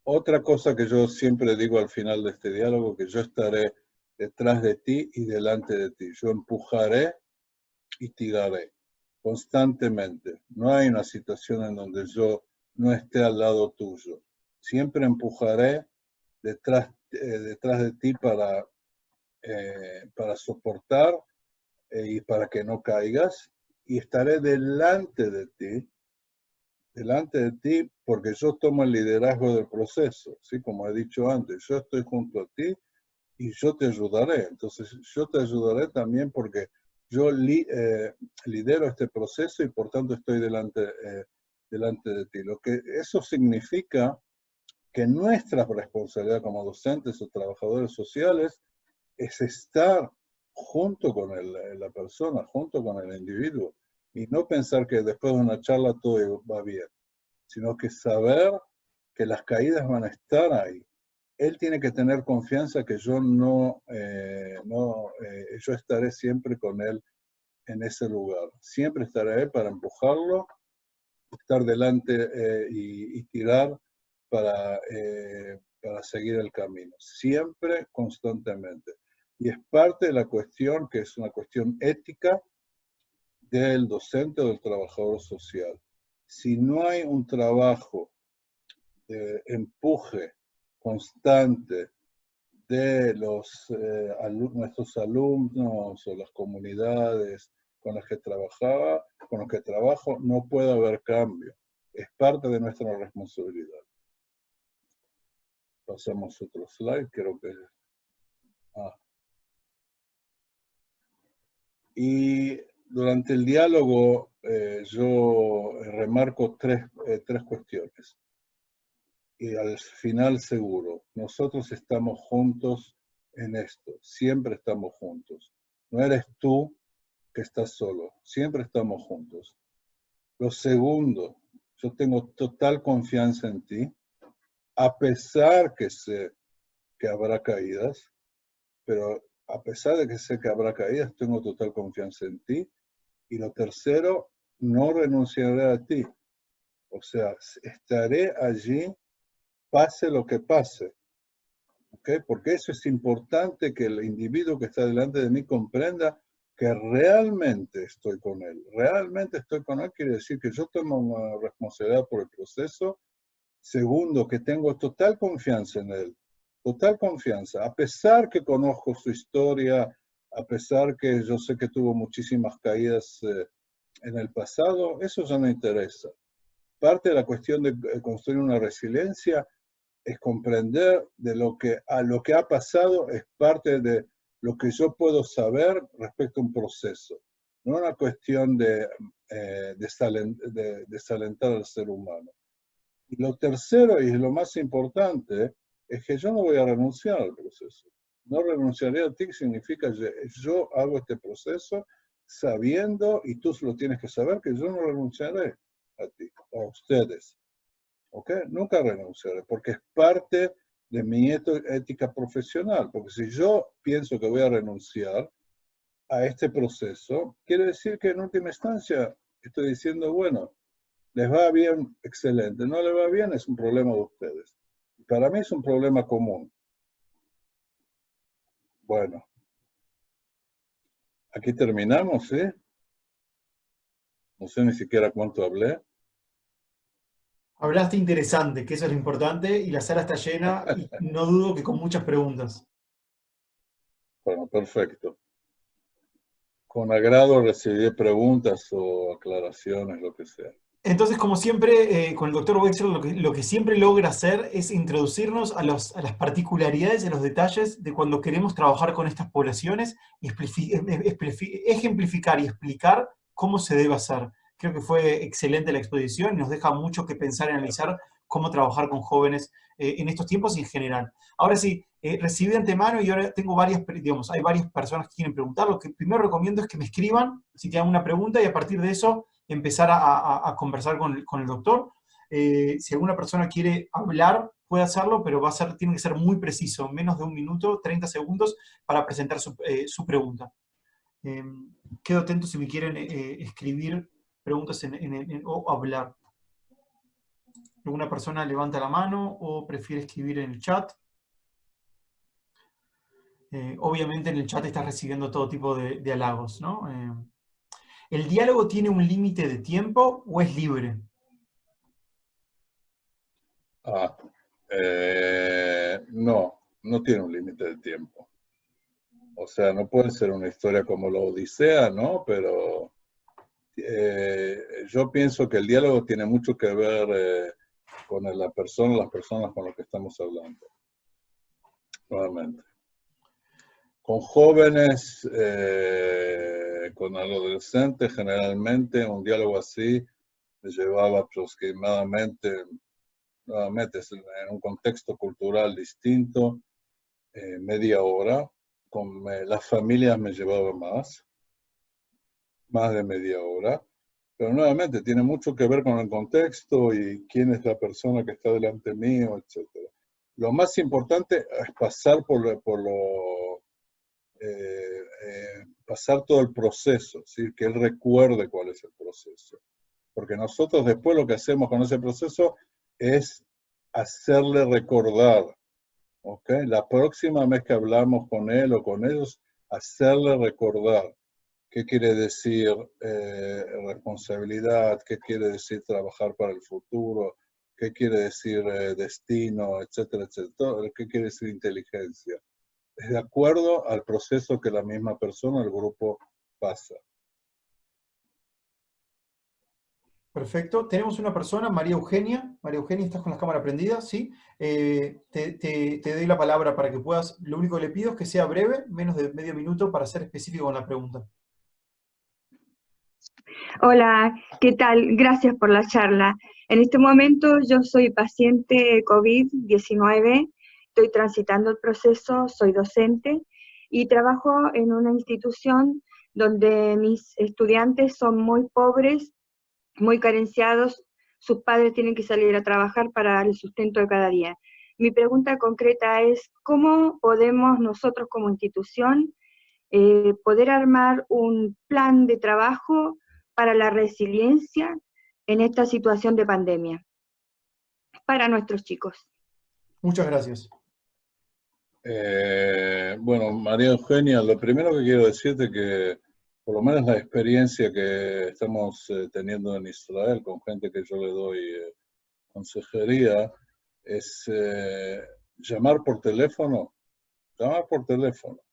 Otra cosa que yo siempre digo al final de este diálogo, que yo estaré detrás de ti y delante de ti. Yo empujaré y tiraré constantemente. No hay una situación en donde yo no esté al lado tuyo. Siempre empujaré detrás de ti para soportar y para que no caigas. Y estaré delante de ti, porque yo tomo el liderazgo del proceso, ¿sí? Como he dicho antes, yo estoy junto a ti y yo te ayudaré. Entonces, yo te ayudaré también porque yo lidero este proceso y por tanto estoy delante de ti. Eso significa que nuestra responsabilidad como docentes o trabajadores sociales es estar junto con la persona, junto con el individuo, y no pensar que después de una charla todo va bien, sino que saber que las caídas van a estar ahí. Él tiene que tener confianza que yo yo estaré siempre con él en ese lugar. Siempre estaré ahí para empujarlo, estar delante y tirar para seguir el camino. Siempre, constantemente. Y es parte de la cuestión, que es una cuestión ética del docente o del trabajador social. Si no hay un trabajo de empuje constante de nuestros alumnos o las comunidades con las que trabajo, no puede haber cambio. Es parte de nuestra responsabilidad. Pasamos otro slide, creo que... Y durante el diálogo yo remarco tres cuestiones. Y al final seguro, nosotros estamos juntos en esto, siempre estamos juntos. No eres tú que estás solo, siempre estamos juntos. Lo segundo, yo tengo total confianza en ti, a pesar que sé que habrá caídas, pero a pesar de que sé que habrá caídas, tengo total confianza en ti. Y lo tercero, no renunciaré a ti. O sea, estaré allí, pase lo que pase. ¿Okay? Porque eso es importante, que el individuo que está delante de mí comprenda que realmente estoy con él. Realmente estoy con él quiere decir que yo tomo una responsabilidad por el proceso. Segundo, que tengo total confianza en él. Total confianza. A pesar que conozco su historia, a pesar que yo sé que tuvo muchísimas caídas en el pasado, eso ya no interesa. Parte de la cuestión de construir una resiliencia es comprender de lo que ha pasado es parte de lo que yo puedo saber respecto a un proceso. No es una cuestión de desalentar al ser humano. Y lo tercero, y lo más importante, es que yo no voy a renunciar al proceso. No renunciaré a ti significa que yo hago este proceso sabiendo, y tú lo tienes que saber, que yo no renunciaré a ti, a ustedes. ¿Ok? Nunca renunciaré, porque es parte de mi ética profesional. Porque si yo pienso que voy a renunciar a este proceso, quiere decir que en última instancia estoy diciendo, bueno, les va bien, excelente. No les va bien, es un problema de ustedes. Para mí es un problema común. Bueno, aquí terminamos, ¿sí? No sé ni siquiera cuánto hablé. Hablaste interesante, que eso es lo importante, y la sala está llena y no dudo que con muchas preguntas. Bueno, perfecto. Con agrado recibí preguntas o aclaraciones, lo que sea. Entonces, como siempre, con el doctor Wexler lo que siempre logra hacer es introducirnos a las particularidades, a los detalles de cuando queremos trabajar con estas poblaciones y ejemplificar y explicar cómo se debe hacer. Creo que fue excelente la exposición y nos deja mucho que pensar y analizar cómo trabajar con jóvenes en estos tiempos y en general. Ahora sí, recibí de antemano y ahora tengo digamos, hay varias personas que quieren preguntar. Lo que primero recomiendo es que me escriban si tienen una pregunta y a partir de eso empezar a conversar con el doctor. Si alguna persona quiere hablar, puede hacerlo, pero tiene que ser muy preciso, menos de un minuto, 30 segundos, para presentar su pregunta. Quedo atento si me quieren escribir preguntas o hablar. ¿Alguna persona levanta la mano o prefiere escribir en el chat? Obviamente en el chat estás recibiendo todo tipo de halagos, ¿no? ¿El diálogo tiene un límite de tiempo o es libre? No, no tiene un límite de tiempo. O sea, no puede ser una historia como la Odisea, ¿no? Pero yo pienso que el diálogo tiene mucho que ver con las personas con las que estamos hablando. Nuevamente. Con jóvenes, con adolescentes, generalmente un diálogo así me llevaba aproximadamente, nuevamente en un contexto cultural distinto, media hora. Con las familias me llevaba más de media hora. Pero nuevamente tiene mucho que ver con el contexto y quién es la persona que está delante mío, etc. Lo más importante es pasar pasar todo el proceso, ¿sí? Que él recuerde cuál es el proceso. Porque nosotros después lo que hacemos con ese proceso es hacerle recordar, ¿ok? La próxima vez que hablamos con él o con ellos, hacerle recordar qué quiere decir responsabilidad, qué quiere decir trabajar para el futuro, qué quiere decir destino, etcétera, etcétera, qué quiere decir inteligencia. Es de acuerdo al proceso que la misma persona, el grupo, pasa. Perfecto. Tenemos una persona, María Eugenia. María Eugenia, ¿estás con la cámara prendida? Sí. Te doy la palabra para que puedas. Lo único que le pido es que sea breve, menos de medio minuto, para ser específico con la pregunta. Hola, ¿qué tal? Gracias por la charla. En este momento yo soy paciente COVID-19, estoy transitando el proceso, soy docente y trabajo en una institución donde mis estudiantes son muy pobres, muy carenciados, sus padres tienen que salir a trabajar para el sustento de cada día. Mi pregunta concreta es, ¿cómo podemos nosotros como institución poder armar un plan de trabajo para la resiliencia en esta situación de pandemia para nuestros chicos? Muchas gracias. Bueno, María Eugenia, lo primero que quiero decirte es que por lo menos la experiencia que estamos teniendo en Israel con gente que yo le doy consejería es llamar por teléfono,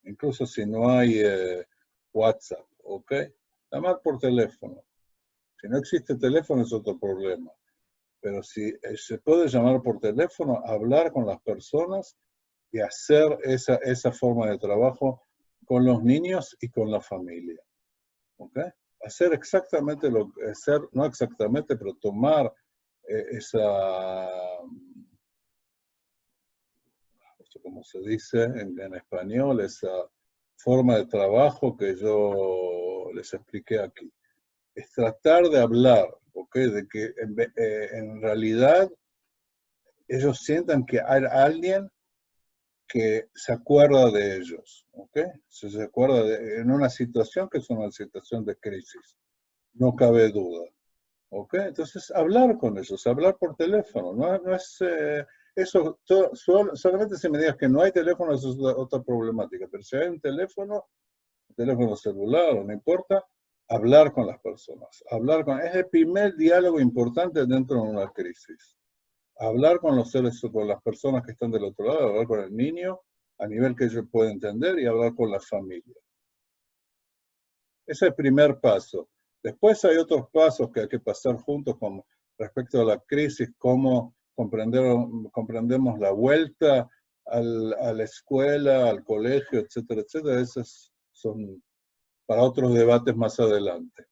incluso si no hay WhatsApp, ¿ok? Llamar por teléfono. Si no existe teléfono es otro problema. pero si se puede llamar por teléfono, hablar con las personas y hacer esa forma de trabajo con los niños y con la familia. ¿Ok? Hacer exactamente lo que, no exactamente, pero tomar esa, como se dice en español, esa forma de trabajo que yo les expliqué aquí. Es tratar de hablar, ¿ok? De que en realidad ellos sientan que hay alguien que se acuerda de ellos, ¿ok? Se acuerda en una situación que es una situación de crisis, no cabe duda, ¿ok? Entonces, hablar con ellos, hablar por teléfono, no es eso, solamente si me digas que no hay teléfono, eso es otra problemática, pero si hay un teléfono celular, no importa, hablar con las personas, es el primer diálogo importante dentro de una crisis. Hablar con los seres, con las personas que están del otro lado, hablar con el niño a nivel que ellos pueden entender y hablar con la familia. Ese es el primer paso. Después hay otros pasos que hay que pasar juntos con respecto a la crisis, cómo comprendemos la vuelta a la escuela, al colegio, etcétera, etcétera. Esos son para otros debates más adelante.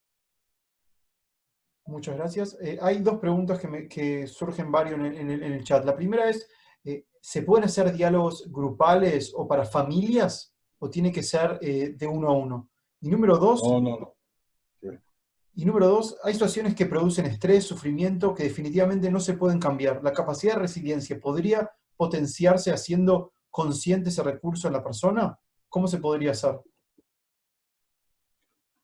Muchas gracias. Hay dos preguntas que surgen varios en el chat. La primera es, ¿se pueden hacer diálogos grupales o para familias? ¿O tiene que ser de uno a uno? Y número dos, No. Sí. Y número dos, hay situaciones que producen estrés, sufrimiento, que definitivamente no se pueden cambiar. ¿La capacidad de resiliencia podría potenciarse haciendo consciente ese recurso en la persona? ¿Cómo se podría hacer?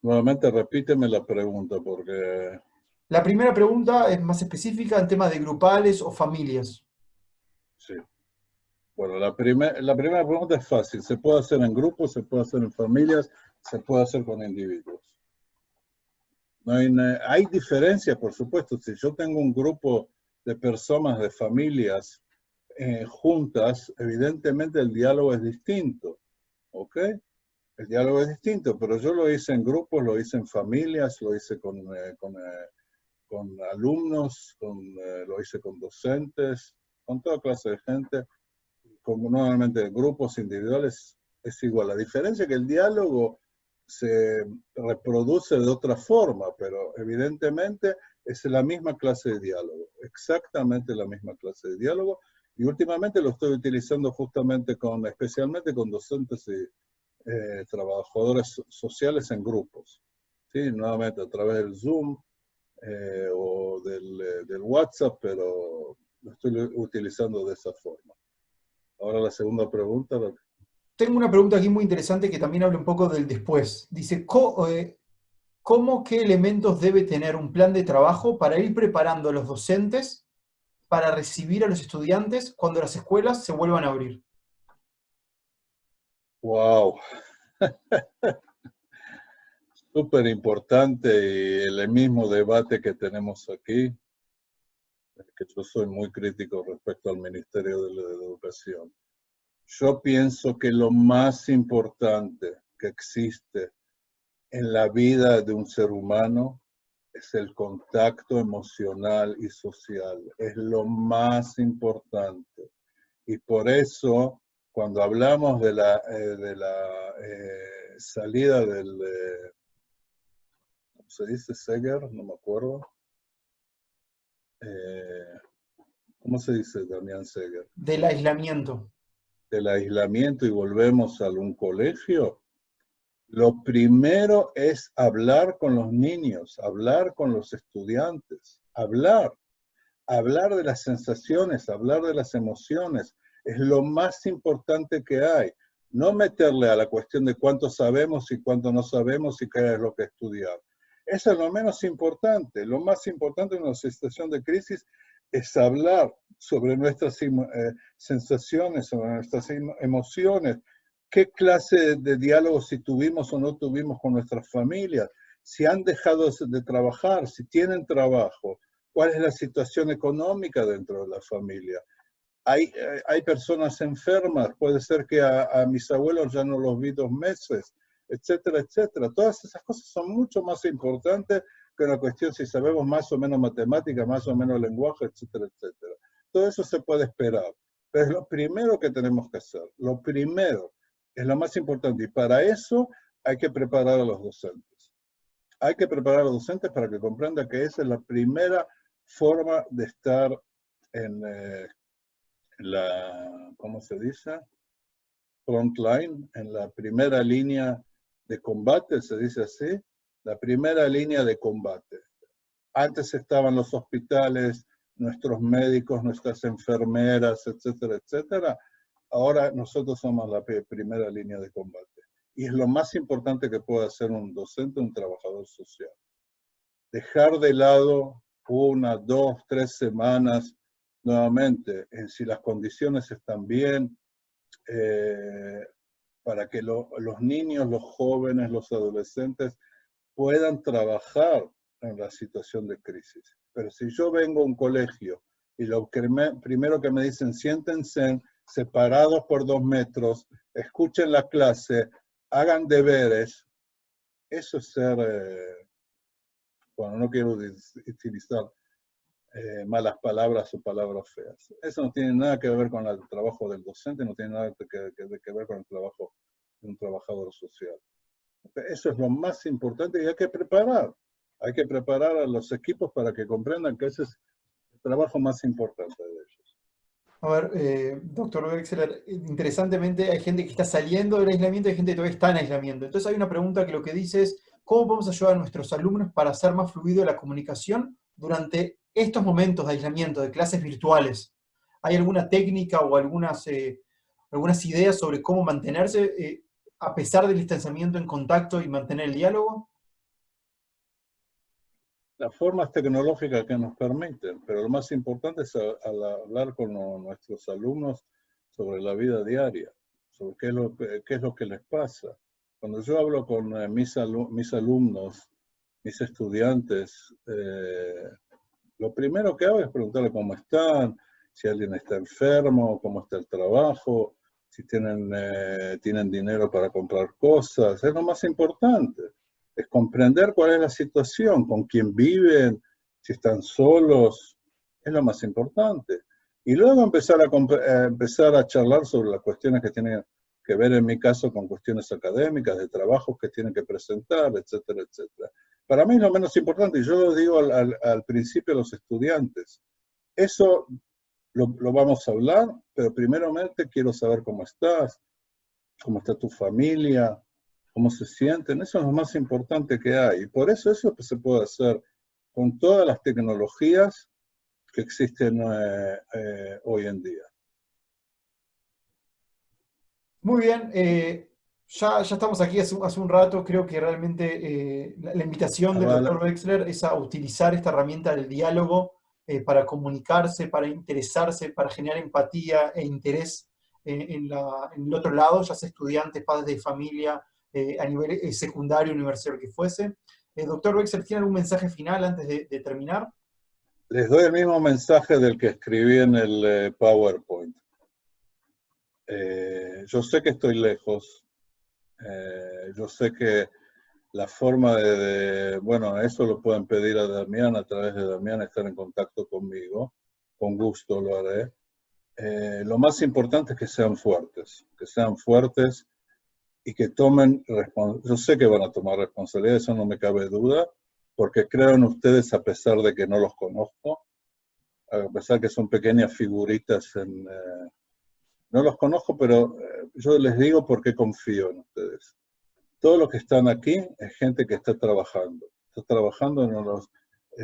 Nuevamente repíteme la pregunta porque... La primera pregunta es más específica en temas de grupales o familias. Sí. Bueno, la primera pregunta es fácil. Se puede hacer en grupos, se puede hacer en familias, se puede hacer con individuos. Hay diferencias, por supuesto. Si yo tengo un grupo de personas, de familias juntas, evidentemente el diálogo es distinto. ¿Ok? El diálogo es distinto, pero yo lo hice en grupos, lo hice en familias, lo hice con alumnos, lo hice con docentes, con toda clase de gente, como nuevamente grupos individuales, es igual. La diferencia es que el diálogo se reproduce de otra forma, pero evidentemente es la misma clase de diálogo, exactamente la misma clase de diálogo, y últimamente lo estoy utilizando justamente especialmente con docentes y trabajadores sociales en grupos, ¿sí? Nuevamente a través del Zoom o del WhatsApp, pero lo estoy utilizando de esa forma. Ahora la segunda pregunta. Tengo una pregunta aquí muy interesante que también habla un poco del después. Dice, ¿cómo qué elementos debe tener un plan de trabajo para ir preparando a los docentes para recibir a los estudiantes cuando las escuelas se vuelvan a abrir? ¡Wow! Súper importante, y el mismo debate que tenemos aquí, que yo soy muy crítico respecto al Ministerio de la Educación. Yo pienso que lo más importante que existe en la vida de un ser humano es el contacto emocional y social. Es lo más importante. Y por eso, cuando hablamos de la salida del... ¿cómo se dice? Seger, no me acuerdo. ¿Cómo se dice, Damián Seger? Del aislamiento. Del aislamiento y volvemos a un colegio. Lo primero es hablar con los niños, hablar con los estudiantes, hablar de las sensaciones, hablar de las emociones. Es lo más importante que hay. No meterle a la cuestión de cuánto sabemos y cuánto no sabemos y qué es lo que estudiar. Eso es lo menos importante. Lo más importante en una situación de crisis es hablar sobre nuestras sensaciones, sobre nuestras emociones, qué clase de diálogo si tuvimos o no tuvimos con nuestras familias, si han dejado de trabajar, si tienen trabajo, cuál es la situación económica dentro de la familia. Hay personas enfermas, puede ser que a mis abuelos ya no los vi 2 meses, etcétera, etcétera. Todas esas cosas son mucho más importantes que una cuestión si sabemos más o menos matemática, más o menos lenguaje, etcétera, etcétera. Todo eso se puede esperar, pero es lo primero que tenemos que hacer. Lo primero es lo más importante, y para eso hay que preparar a los docentes. Hay que preparar a los docentes para que comprendan que esa es la primera forma de estar en la, ¿cómo se dice? Frontline, en la primera línea de combate, se dice así, la primera línea de combate. Antes estaban los hospitales, nuestros médicos, nuestras enfermeras, etcétera, etcétera. Ahora nosotros somos la primera línea de combate. Y es lo más importante que puede hacer un docente, un trabajador social. Dejar de lado 1, 2, 3 semanas nuevamente en si las condiciones están bien, para que los niños, los jóvenes, los adolescentes puedan trabajar en la situación de crisis. Pero si yo vengo a un colegio y lo primero que me dicen, siéntense separados por 2 metros, escuchen la clase, hagan deberes, eso es ser, bueno, no quiero utilizar malas palabras o palabras feas. Eso no tiene nada que ver con el trabajo del docente, no tiene nada que ver con el trabajo de un trabajador social. Eso es lo más importante y hay que preparar. Hay que preparar a los equipos para que comprendan que ese es el trabajo más importante de ellos. A ver, doctor Wexler, interesantemente hay gente que está saliendo del aislamiento y hay gente que todavía está en aislamiento. Entonces hay una pregunta que lo que dice es, ¿cómo podemos ayudar a nuestros alumnos para hacer más fluido la comunicación durante estos momentos de aislamiento, de clases virtuales? ¿Hay alguna técnica o algunas ideas sobre cómo mantenerse a pesar del distanciamiento en contacto y mantener el diálogo? Las formas tecnológicas que nos permiten, pero lo más importante es hablar con nuestros alumnos sobre la vida diaria, sobre qué es lo que les pasa. Cuando yo hablo con mis alumnos, mis estudiantes, lo primero que hago es preguntarle cómo están, si alguien está enfermo, cómo está el trabajo, si tienen dinero para comprar cosas, es lo más importante. Es comprender cuál es la situación, con quién viven, si están solos, es lo más importante. Y luego empezar a charlar sobre las cuestiones que tienen que ver, en mi caso, con cuestiones académicas, de trabajos que tienen que presentar, etcétera, etcétera. Para mí es lo menos importante, y yo lo digo al principio a los estudiantes. Eso lo vamos a hablar, pero primeramente quiero saber cómo estás, cómo está tu familia, cómo se sienten, eso es lo más importante que hay. Y por eso que se puede hacer con todas las tecnologías que existen hoy en día. Muy bien, ya estamos aquí hace un rato, creo que realmente la invitación del doctor Wexler es a utilizar esta herramienta del diálogo para comunicarse, para interesarse, para generar empatía e interés en el otro lado, ya sea estudiantes, padres de familia, a nivel secundario, universitario, que fuese. Doctor Wexler, ¿tiene algún mensaje final antes de terminar? Les doy el mismo mensaje del que escribí en el PowerPoint. Yo sé que estoy lejos, yo sé que la forma bueno, eso lo pueden pedir a Damián, a través de Damián, estar en contacto conmigo, con gusto lo haré. Lo más importante es que sean fuertes y que tomen responsabilidad. Yo sé que van a tomar responsabilidad, eso no me cabe duda, porque creo en ustedes a pesar de que no los conozco, a pesar que son pequeñas figuritas no los conozco, pero yo les digo porque confío en ustedes. Todos los que están aquí es gente que está trabajando en uno de los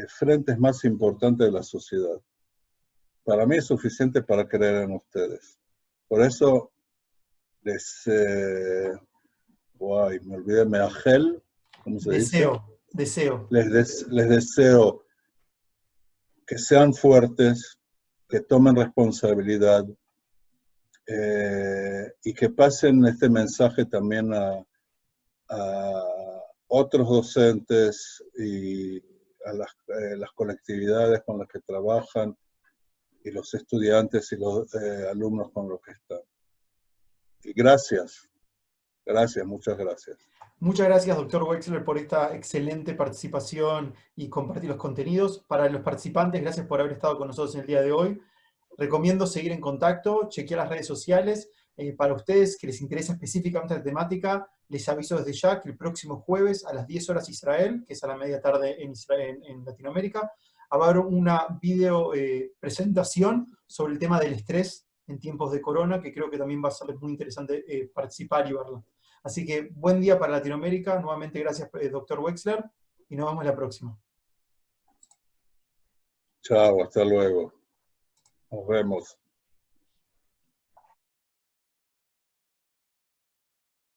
frentes más importantes de la sociedad. Para mí es suficiente para creer en ustedes. Por eso me olvidé, Meagel, ¿cómo se dice? Deseo. Les deseo que sean fuertes, que tomen responsabilidad y que pasen este mensaje también a otros docentes y a las colectividades con las que trabajan y los estudiantes y los alumnos con los que están. Y gracias. Gracias, muchas gracias. Muchas gracias, doctor Wexler, por esta excelente participación y compartir los contenidos. Para los participantes, gracias por haber estado con nosotros en el día de hoy. Recomiendo seguir en contacto, chequear las redes sociales. Para ustedes que les interesa específicamente la temática, les aviso desde ya que el próximo jueves a las 10 horas Israel, que es a la media tarde en, Israel, en Latinoamérica, va a haber una video presentación sobre el tema del estrés en tiempos de corona, que creo que también va a ser muy interesante participar y verla. Así que buen día para Latinoamérica. Nuevamente gracias, doctor Wexler, y nos vemos la próxima. Chao, hasta luego. Nos vemos.